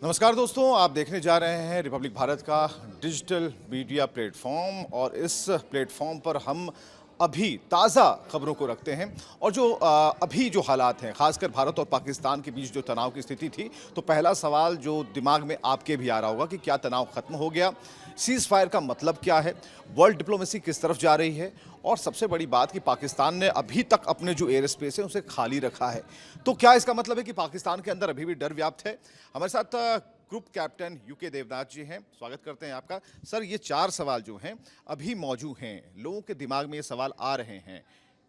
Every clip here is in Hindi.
नमस्कार दोस्तों, आप देखने जा रहे हैं रिपब्लिक भारत का डिजिटल मीडिया प्लेटफॉर्म और इस प्लेटफॉर्म पर हम अभी ताज़ा खबरों को रखते हैं और जो अभी जो हालात हैं, खासकर भारत और पाकिस्तान के बीच जो तनाव की स्थिति थी, तो पहला सवाल जो दिमाग में आपके भी आ रहा होगा कि क्या तनाव खत्म हो गया, सीज़ फायर का मतलब क्या है, वर्ल्ड डिप्लोमेसी किस तरफ जा रही है और सबसे बड़ी बात कि पाकिस्तान ने अभी तक अपने जो एयर स्पेस है उसे खाली रखा है। तो क्या इसका मतलब है कि पाकिस्तान के अंदर अभी भी डर व्याप्त है? हमारे साथ ग्रुप कैप्टन यूके देवनाथ जी हैं, स्वागत करते हैं आपका। सर, ये 4 सवाल जो हैं अभी मौजूद हैं, लोगों के दिमाग में ये सवाल आ रहे हैं।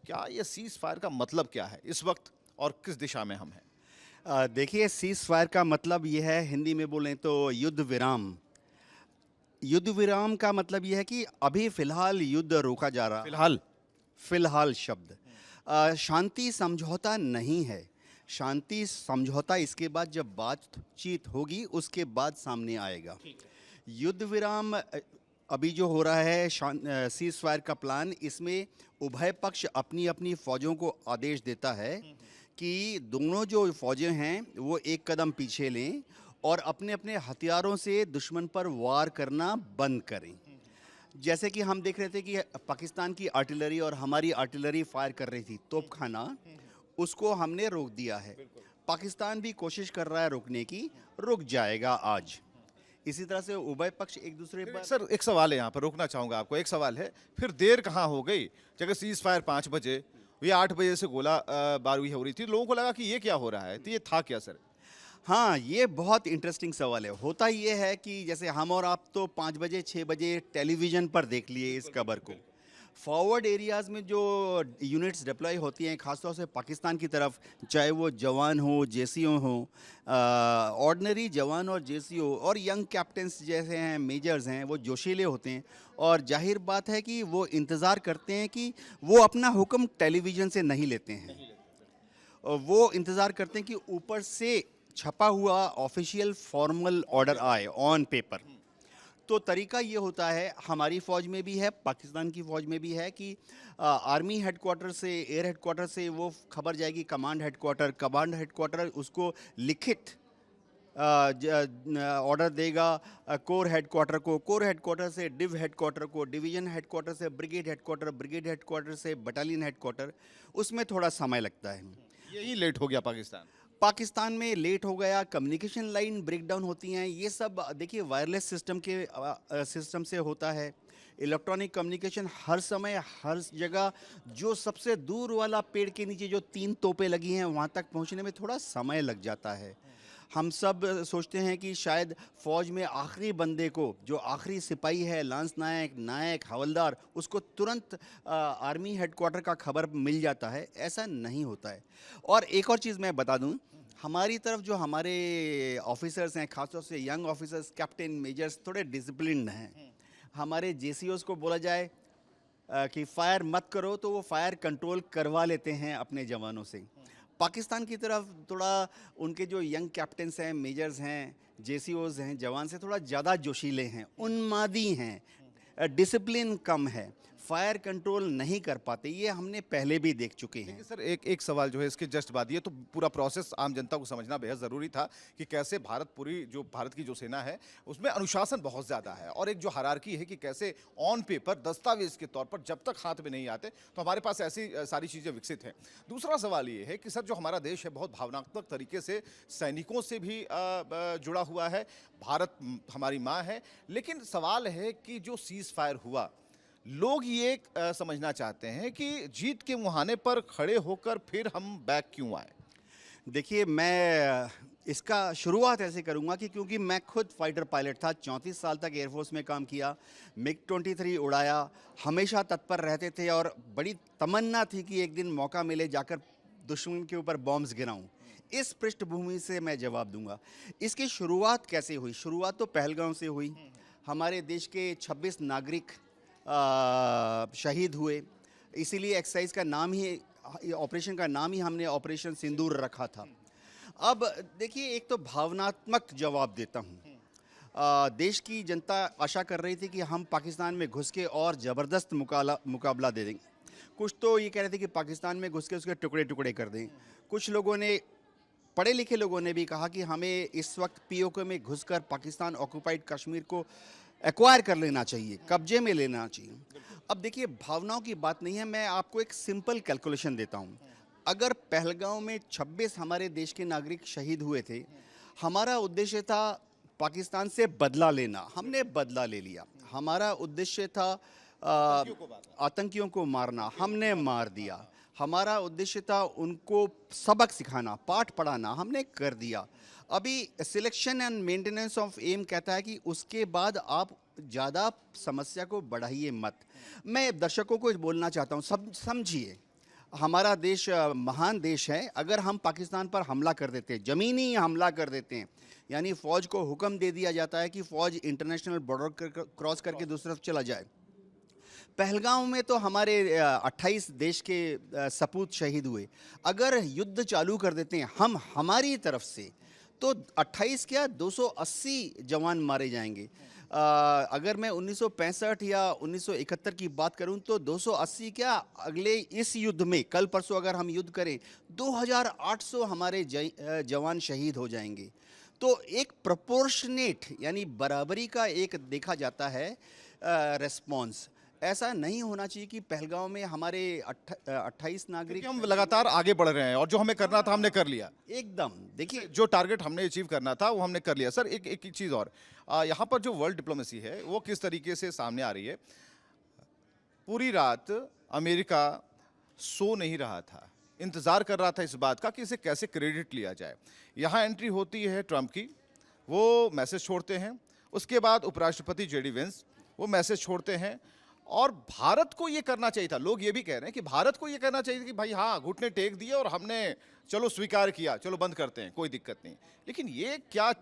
क्या ये सीज़ फायर का मतलब क्या है इस वक्त और किस दिशा में हम हैं? देखिए, सीज़ फायर का मतलब ये है, हिंदी में बोलें तो युद्ध विराम। युद्ध विराम का मतलब ये है कि अभी फ़िलहाल युद्ध रोका जा रहा। फिलहाल फ़िलहाल शब्द शांति समझौता नहीं है। शांति समझौता इसके बाद जब बातचीत होगी उसके बाद सामने आएगा। युद्ध विराम अभी जो हो रहा है सीज़ फायर का प्लान, इसमें उभय पक्ष अपनी अपनी फ़ौजों को आदेश देता है कि दोनों जो फ़ौजें हैं वो एक कदम पीछे लें और अपने अपने हथियारों से दुश्मन पर वार करना बंद करें। जैसे कि हम देख रहे थे कि पाकिस्तान की आर्टिलरी और हमारी आर्टिलरी फायर कर रही थी तोपखाना, उसको हमने रोक दिया है। पाकिस्तान भी कोशिश कर रहा है रोकने की, रुक जाएगा आज। इसी तरह से उभय पक्ष एक दूसरे पर। सर, एक सवाल है, यहाँ पर रोकना चाहूँगा आपको। एक सवाल है, फिर देर कहाँ हो गई? जगह सीज़ फायर 5 बजे, ये 8 बजे से गोला बारूदी हो रही थी, लोगों को लगा कि ये क्या हो रहा है, तो ये था क्या सर? हाँ, ये बहुत इंटरेस्टिंग सवाल है। होता ये है कि जैसे हम और आप तो 5 बजे 6 बजे टेलीविज़न पर देख लिए इस खबर को। फॉरवर्ड एरियाज़ में जो यूनिट्स डिप्लॉय होती हैं, ख़ासतौर से पाकिस्तान की तरफ, चाहे वो जवान हो, जेसीओ हो, ऑर्डिनरी जवान और जेसीओ और यंग कैप्टन्स जैसे हैं, मेजर्स हैं, वो जोशीले होते हैं और जाहिर बात है कि वो इंतज़ार करते हैं कि वो अपना हुक्म टेलीविज़न से नहीं लेते हैं। वो इंतज़ार करते हैं कि ऊपर से छपा हुआ ऑफिशियल फॉर्मल ऑर्डर आए ऑन पेपर। तो तरीका ये होता है, हमारी फ़ौज में भी है, पाकिस्तान की फ़ौज में भी है कि आर्मी हेडक्वार्टर से, एयर हेडक्वार्टर से वो खबर जाएगी कमांड हेडक्वार्टर। कमांड हेडक्वार्टर उसको लिखित ऑर्डर देगा कोर हेडक्वार्टर को, कोर हेडक्वार्टर से डिव हेडक्वार्टर को, डिवीज़न हेडक्वार्टर से ब्रिगेड हेडक्वार्टर, ब्रिगेड हेडक्वार्टर से बटालियन हेडक्वार्टर। उसमें थोड़ा समय लगता है। यही लेट हो गया पाकिस्तान। पाकिस्तान में लेट हो गया, कम्युनिकेशन लाइन ब्रेक डाउन होती हैं, ये सब देखिए वायरलेस सिस्टम के सिस्टम से होता है। इलेक्ट्रॉनिक कम्युनिकेशन हर समय हर जगह, जो सबसे दूर वाला पेड़ के नीचे जो 3 तोपें लगी हैं वहाँ तक पहुँचने में थोड़ा समय लग जाता है। हम सब सोचते हैं कि शायद फ़ौज में आखिरी बंदे को, जो आखिरी सिपाही है, लांस नायक, नायक, हवलदार, उसको तुरंत आर्मी हेडक्वार्टर का खबर मिल जाता है। ऐसा नहीं होता है। और एक और चीज़ मैं बता दूं, हमारी तरफ जो हमारे ऑफिसर्स हैं, खासतौर से यंग ऑफिसर्स, कैप्टन, मेजर्स, थोड़े डिसिप्लिन्ड हैं। हमारे जेसीओस को बोला जाए कि फायर मत करो तो वो फायर कंट्रोल करवा लेते हैं अपने जवानों से। पाकिस्तान की तरफ थोड़ा उनके जो यंग कैप्टन्स हैं, मेजर्स हैं, जेसीओज हैं, जवान से थोड़ा ज़्यादा जोशीले हैं, उन्मादी हैं, डिसिप्लिन कम है, फायर कंट्रोल नहीं कर पाते। ये हमने पहले भी देख चुके हैं। देखिए सर, एक एक सवाल जो है इसके जस्ट बाद, ये तो पूरा प्रोसेस आम जनता को समझना बेहद ज़रूरी था कि कैसे भारत की जो सेना है उसमें अनुशासन बहुत ज़्यादा है और एक जो हायरार्की है कि कैसे ऑन पेपर दस्तावेज के तौर पर जब तक हाथ में नहीं आते तो हमारे पास ऐसी सारी चीज़ें विकसित हैं। दूसरा सवाल ये है कि सर, जो हमारा देश है बहुत भावनात्मक तरीके से सैनिकों से भी जुड़ा हुआ है। भारत हमारी माँ है, लेकिन सवाल है कि जो सीज़ फायर हुआ, लोग ये समझना चाहते हैं कि जीत के मुहाने पर खड़े होकर फिर हम बैक क्यों आए? देखिए, मैं इसका शुरुआत ऐसे करूंगा कि क्योंकि मैं खुद फाइटर पायलट था, 34 साल तक एयरफोर्स में काम किया, मिग 23 उड़ाया, हमेशा तत्पर रहते थे और बड़ी तमन्ना थी कि एक दिन मौका मिले जाकर दुश्मन के ऊपर बॉम्ब्स गिराऊं। इस पृष्ठभूमि से मैं जवाब दूंगा। इसकी शुरुआत कैसे हुई? शुरुआत तो पहलगांव से हुई। हमारे देश के 26 नागरिक शहीद हुए, इसीलिए एक्सरसाइज का नाम ही, ऑपरेशन का नाम ही हमने ऑपरेशन सिंदूर रखा था। अब देखिए, एक तो भावनात्मक जवाब देता हूँ। देश की जनता आशा कर रही थी कि हम पाकिस्तान में घुस के और ज़बरदस्त मुकाबला दे देंगे। कुछ तो ये कह रहे थे कि पाकिस्तान में घुस के उसके टुकड़े टुकड़े कर दें। कुछ लोगों ने पढ़े लिखे लोगों ने भी कहा कि हमें इस वक्त पीओके में घुसकर पाकिस्तान ऑक्युपाइड कश्मीर को एक्वायर कर लेना चाहिए, कब्जे में लेना चाहिए। अब देखिए, भावनाओं की बात नहीं है, मैं आपको एक सिंपल कैलकुलेशन देता हूँ। अगर पहलगांव में 26 हमारे देश के नागरिक शहीद हुए थे, हमारा उद्देश्य था पाकिस्तान से बदला लेना, हमने बदला ले लिया। हमारा उद्देश्य था आतंकियों को मारना, हमने मार दिया। हमारा उद्देश्य था उनको सबक सिखाना, पाठ पढ़ाना, हमने कर दिया। अभी selection and maintenance of M कहता है कि उसके बाद आप ज़्यादा समस्या को बढ़ाइए मत। मैं दर्शकों को बोलना चाहता हूँ, सब समझिए, हमारा देश महान देश है। अगर हम पाकिस्तान पर हमला कर देते हैं, ज़मीनी हमला कर देते हैं, यानी फ़ौज को हुक्म दे दिया जाता है कि फ़ौज इंटरनेशनल बॉर्डर क्रॉस करके दूसरी तरफ चला जाए। पहलगांव में तो हमारे 28 देश के सपूत शहीद हुए। अगर युद्ध चालू कर देते हैं हम हमारी तरफ से, तो 28 क्या 280 जवान मारे जाएंगे। अगर मैं 1965 या 1971 की बात करूं तो 280 क्या, अगले इस युद्ध में कल परसों अगर हम युद्ध करें 2800 हमारे जवान शहीद हो जाएंगे। तो एक प्रोपोर्शनेट यानी बराबरी का एक देखा जाता है रेस्पॉन्स। ऐसा नहीं होना चाहिए कि पहलगांव में हमारे 28 नागरिक, क्योंकि हम लगातार आगे बढ़ रहे हैं और जो हमें करना था हमने कर लिया। एकदम देखिए, जो टारगेट हमने अचीव करना था वो हमने कर लिया। सर एक एक चीज़ और, यहाँ पर जो वर्ल्ड डिप्लोमेसी है वो किस तरीके से सामने आ रही है। पूरी रात अमेरिका सो नहीं रहा था, इंतज़ार कर रहा था इस बात का कि इसे कैसे क्रेडिट लिया जाए। यहाँ एंट्री होती है ट्रंप की, वो मैसेज छोड़ते हैं, उसके बाद उपराष्ट्रपति जेडी वेंस वो मैसेज छोड़ते हैं, और भारत को ये करना चाहिए था। लोग ये भी कह रहे हैं कि भारत को ये करना चाहिए कि भाई हाँ, घुटने टेक दिए और हमने चलो स्वीकार किया, चलो बंद करते हैं, कोई दिक्कत नहीं। लेकिन ये क्या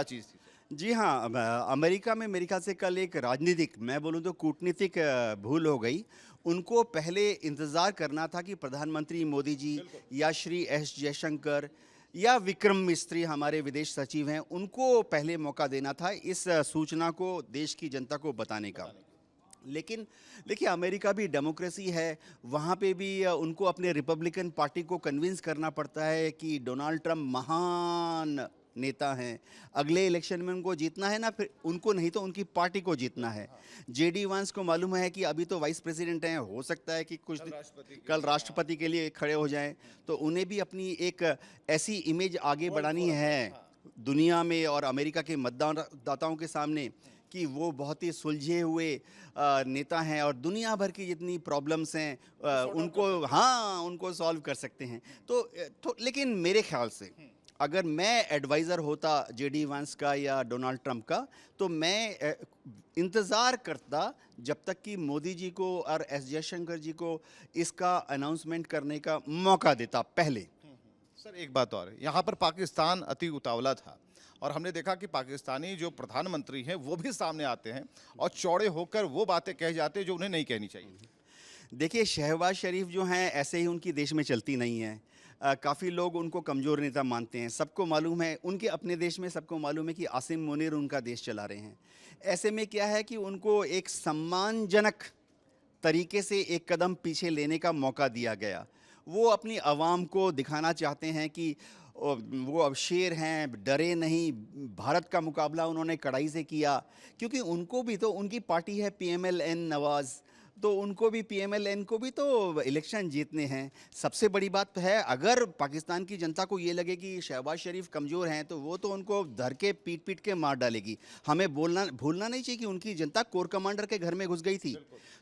चीज़ थी? जी हाँ, अमेरिका में मेरे ख्याल से कल एक राजनीतिक, मैं बोलूँ तो कूटनीतिक भूल हो गई। उनको पहले इंतज़ार करना था कि प्रधानमंत्री मोदी जी या श्री एस जयशंकर या विक्रम मिस्त्री हमारे विदेश सचिव हैं, उनको पहले मौका देना था इस सूचना को देश की जनता को बताने का। लेकिन देखिए, अमेरिका भी डेमोक्रेसी है, वहाँ पे भी उनको अपने रिपब्लिकन पार्टी को कन्विंस करना पड़ता है कि डोनाल्ड ट्रंप महान नेता हैं, अगले इलेक्शन में उनको जीतना है ना, फिर उनको नहीं तो उनकी पार्टी को जीतना है। जेडी वांस को मालूम है कि अभी तो वाइस प्रेसिडेंट हैं, हो सकता है कि कुछ कल राष्ट्रपति के लिए खड़े हो जाएं, तो उन्हें भी अपनी एक ऐसी इमेज आगे बढ़ानी है दुनिया में और अमेरिका के मतदाताओं के सामने कि वो बहुत ही सुलझे हुए नेता हैं और दुनिया भर की जितनी प्रॉब्लम्स हैं उनको सॉल्व कर सकते हैं। तो लेकिन मेरे ख्याल से अगर मैं एडवाइज़र होता जेडी वांस का या डोनाल्ड ट्रंप का, तो मैं इंतज़ार करता जब तक कि मोदी जी को और एस जयशंकर जी को इसका अनाउंसमेंट करने का मौका देता पहले। सर एक बात और, यहाँ पर पाकिस्तान अति उतावला था और हमने देखा कि पाकिस्तानी जो प्रधानमंत्री हैं वो भी सामने आते हैं और चौड़े होकर वो बातें कह जाते हैं जो उन्हें नहीं कहनी चाहिए। देखिए, शहबाज शरीफ जो हैं, ऐसे ही उनकी देश में चलती नहीं है। काफ़ी लोग उनको कमज़ोर नेता मानते हैं। सबको मालूम है, उनके अपने देश में सबको मालूम है कि आसिम मुनीर उनका देश चला रहे हैं। ऐसे में क्या है कि उनको एक सम्मानजनक तरीके से एक कदम पीछे लेने का मौका दिया गया। वो अपनी आवाम को दिखाना चाहते हैं कि वो अब शेर हैं, डरे नहीं। भारत का मुकाबला उन्होंने कड़ाई से किया, क्योंकि उनको भी तो, उनकी पार्टी है पीएमएलएन नवाज़, तो उनको भी पीएमएलएन को भी तो इलेक्शन जीतने हैं। सबसे बड़ी बात तो है, अगर पाकिस्तान की जनता को ये लगे कि शहबाज शरीफ कमज़ोर हैं, तो वो तो उनको धर के पीट के मार डालेगी। हमें भूलना नहीं चाहिए कि उनकी जनता कोर कमांडर के घर में घुस गई थी।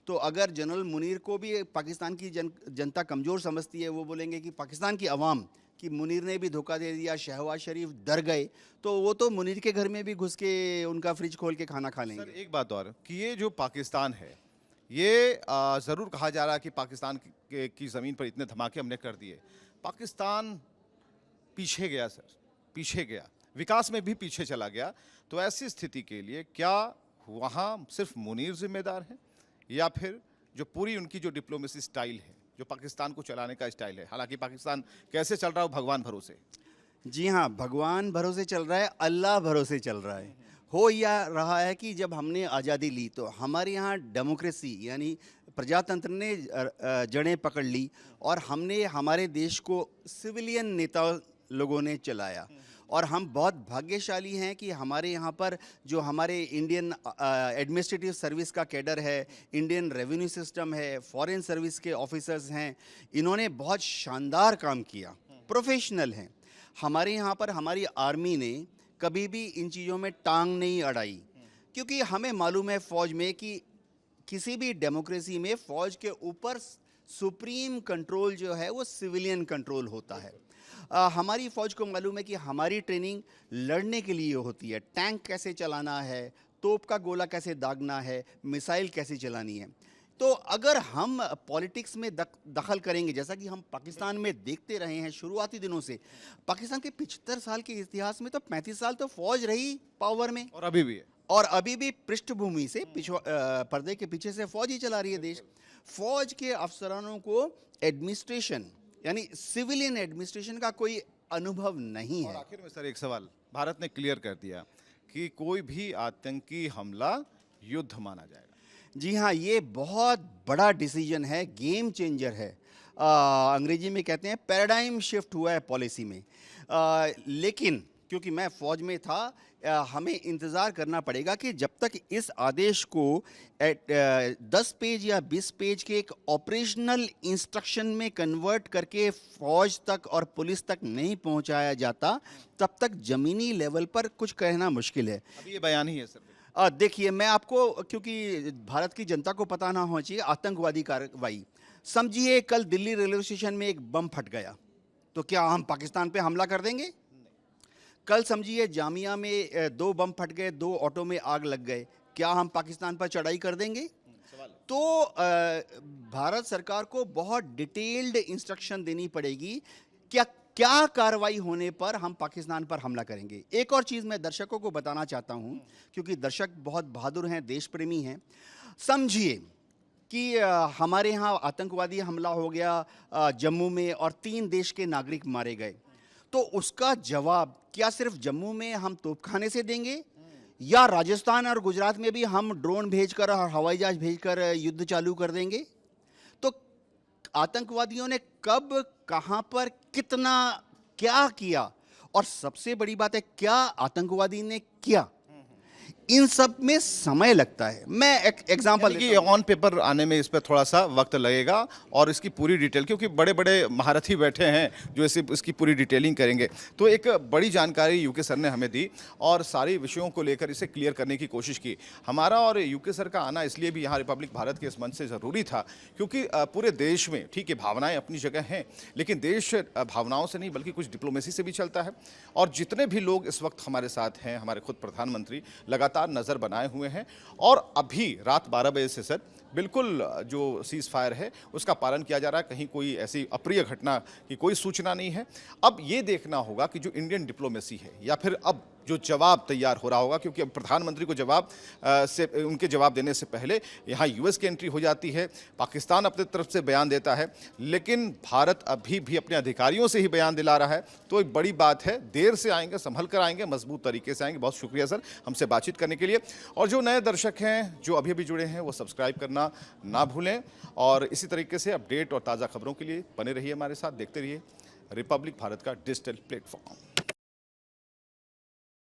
तो अगर जनरल मुनीर को भी पाकिस्तान की जनता कमज़ोर समझती है, वो बोलेंगे कि पाकिस्तान की आवाम कि मुनीर ने भी धोखा दे दिया, शहबाज शरीफ डर गए, तो वो तो मुनीर के घर में भी घुस के उनका फ्रिज खोल के खाना खा लेंगे। सर एक बात और, कि ये जो पाकिस्तान है, ये ज़रूर कहा जा रहा है कि पाकिस्तान की ज़मीन पर इतने धमाके हमने कर दिए। पाकिस्तान पीछे गया सर, पीछे गया, विकास में भी पीछे चला गया। तो ऐसी स्थिति के लिए क्या वहाँ सिर्फ मुनीर जिम्मेदार है, या फिर जो पूरी उनकी जो डिप्लोमेसी स्टाइल है, जो पाकिस्तान को चलाने का स्टाइल है? हालांकि पाकिस्तान कैसे चल रहा है भगवान भरोसे। जी हाँ, भगवान भरोसे चल रहा है, अल्लाह भरोसे चल रहा है। हो यह रहा है कि जब हमने आज़ादी ली तो हमारे यहाँ डेमोक्रेसी यानी प्रजातंत्र ने जड़ें पकड़ ली और हमने हमारे देश को सिविलियन नेता लोगों ने चलाया। और हम बहुत भाग्यशाली हैं कि हमारे यहाँ पर जो हमारे इंडियन एडमिनिस्ट्रेटिव सर्विस का कैडर है, इंडियन रेवेन्यू सिस्टम है, फॉरेन सर्विस के ऑफिसर्स हैं, इन्होंने बहुत शानदार काम किया, प्रोफेशनल हैं। हमारे यहाँ पर हमारी आर्मी ने कभी भी इन चीज़ों में टांग नहीं अड़ाई, क्योंकि हमें मालूम है फ़ौज में कि किसी भी डेमोक्रेसी में फ़ौज के ऊपर सुप्रीम कंट्रोल जो है वो सिविलियन कंट्रोल होता है। हमारी फ़ौज को मालूम है कि हमारी ट्रेनिंग लड़ने के लिए होती है, टैंक कैसे चलाना है, तोप का गोला कैसे दागना है, मिसाइल कैसे चलानी है। तो अगर हम पॉलिटिक्स में दखल करेंगे, जैसा कि हम पाकिस्तान में देखते रहे हैं शुरुआती दिनों से, पाकिस्तान के 75 साल के इतिहास में तो 35 साल तो फ़ौज रही पावर में, और अभी भी है। और अभी भी पृष्ठभूमि से पर्दे के पीछे से फौज ही चला रही है देश। फौज के अफसरानों को एडमिनिस्ट्रेशन यानी सिविलियन एडमिनिस्ट्रेशन का कोई अनुभव नहीं और है। आखिर में सर एक सवाल, भारत ने क्लियर कर दिया कि कोई भी आतंकी हमला युद्ध माना जाएगा। जी हाँ, ये बहुत बड़ा डिसीजन है, गेम चेंजर है। अंग्रेजी में कहते हैं पैराडाइम शिफ्ट हुआ है पॉलिसी में। लेकिन क्योंकि मैं फ़ौज में था, हमें इंतज़ार करना पड़ेगा कि जब तक इस आदेश को 10 पेज या 20 पेज के एक ऑपरेशनल इंस्ट्रक्शन में कन्वर्ट करके फ़ौज तक और पुलिस तक नहीं पहुंचाया जाता, तब तक ज़मीनी लेवल पर कुछ कहना मुश्किल है। अभी ये बयान ही है सर। देखिए, मैं आपको, क्योंकि भारत की जनता को पता ना होना चाहिए, आतंकवादी कार्रवाई समझिए, कल दिल्ली रेलवे स्टेशन में एक बम फट गया तो क्या हम पाकिस्तान पे हमला कर देंगे? कल समझिए जामिया में 2 बम फट गए, 2 ऑटो में आग लग गए, क्या हम पाकिस्तान पर चढ़ाई कर देंगे? तो भारत सरकार को बहुत डिटेल्ड इंस्ट्रक्शन देनी पड़ेगी क्या क्या कार्रवाई होने पर हम पाकिस्तान पर हमला करेंगे। एक और चीज़ मैं दर्शकों को बताना चाहता हूं, क्योंकि दर्शक बहुत बहादुर हैं, देश प्रेमी हैं। समझिए कि हमारे यहाँ आतंकवादी हमला हो गया जम्मू में और 3 देश के नागरिक मारे गए, तो उसका जवाब क्या सिर्फ जम्मू में हम तोपखाने से देंगे, या राजस्थान और गुजरात में भी हम ड्रोन भेजकर और हवाई जहाज भेजकर युद्ध चालू कर देंगे? तो आतंकवादियों ने कब, कहां पर, कितना, क्या किया, और सबसे बड़ी बात है क्या आतंकवादी ने किया, इन सब में समय लगता है। मैं एक एग्जांपल कि ऑन पेपर आने में इस पर थोड़ा सा वक्त लगेगा, और इसकी पूरी डिटेल, क्योंकि बड़े बड़े महारथी बैठे हैं जो इसकी पूरी डिटेलिंग करेंगे। तो एक बड़ी जानकारी यूके सर ने हमें दी और सारी विषयों को लेकर इसे क्लियर करने की कोशिश की। हमारा और यूके सर का आना इसलिए भी यहाँ रिपब्लिक भारत के इस मंच से ज़रूरी था, क्योंकि पूरे देश में, ठीक है, भावनाएँ अपनी जगह हैं, लेकिन देश भावनाओं से नहीं बल्कि कुछ डिप्लोमेसी से भी चलता है। और जितने भी लोग इस वक्त हमारे साथ हैं, हमारे खुद प्रधानमंत्री लगातार नजर बनाए हुए हैं, और अभी रात 12 बजे से सर बिल्कुल जो सीज फायर है उसका पालन किया जा रहा है। कहीं कोई ऐसी अप्रिय घटना की कोई सूचना नहीं है। अब ये देखना होगा कि जो इंडियन डिप्लोमेसी है, या फिर अब जो जवाब तैयार हो रहा होगा, क्योंकि अब प्रधानमंत्री को उनके जवाब देने से पहले यहाँ यूएस की एंट्री हो जाती है, पाकिस्तान अपनी तरफ से बयान देता है, लेकिन भारत अभी भी अपने अधिकारियों से ही बयान दिला रहा है। तो एक बड़ी बात है, देर से आएंगे, संभल कर आएंगे, मजबूत तरीके से आएंगे। बहुत शुक्रिया सर हमसे बातचीत करने के लिए। और जो नए दर्शक हैं जो अभी अभी जुड़े हैं वो सब्सक्राइब करना ना भूलें, और इसी तरीके से अपडेट और ताज़ा खबरों के लिए बने रहिए हमारे साथ, देखते रहिए रिपब्लिक भारत का डिजिटल प्लेटफॉर्म।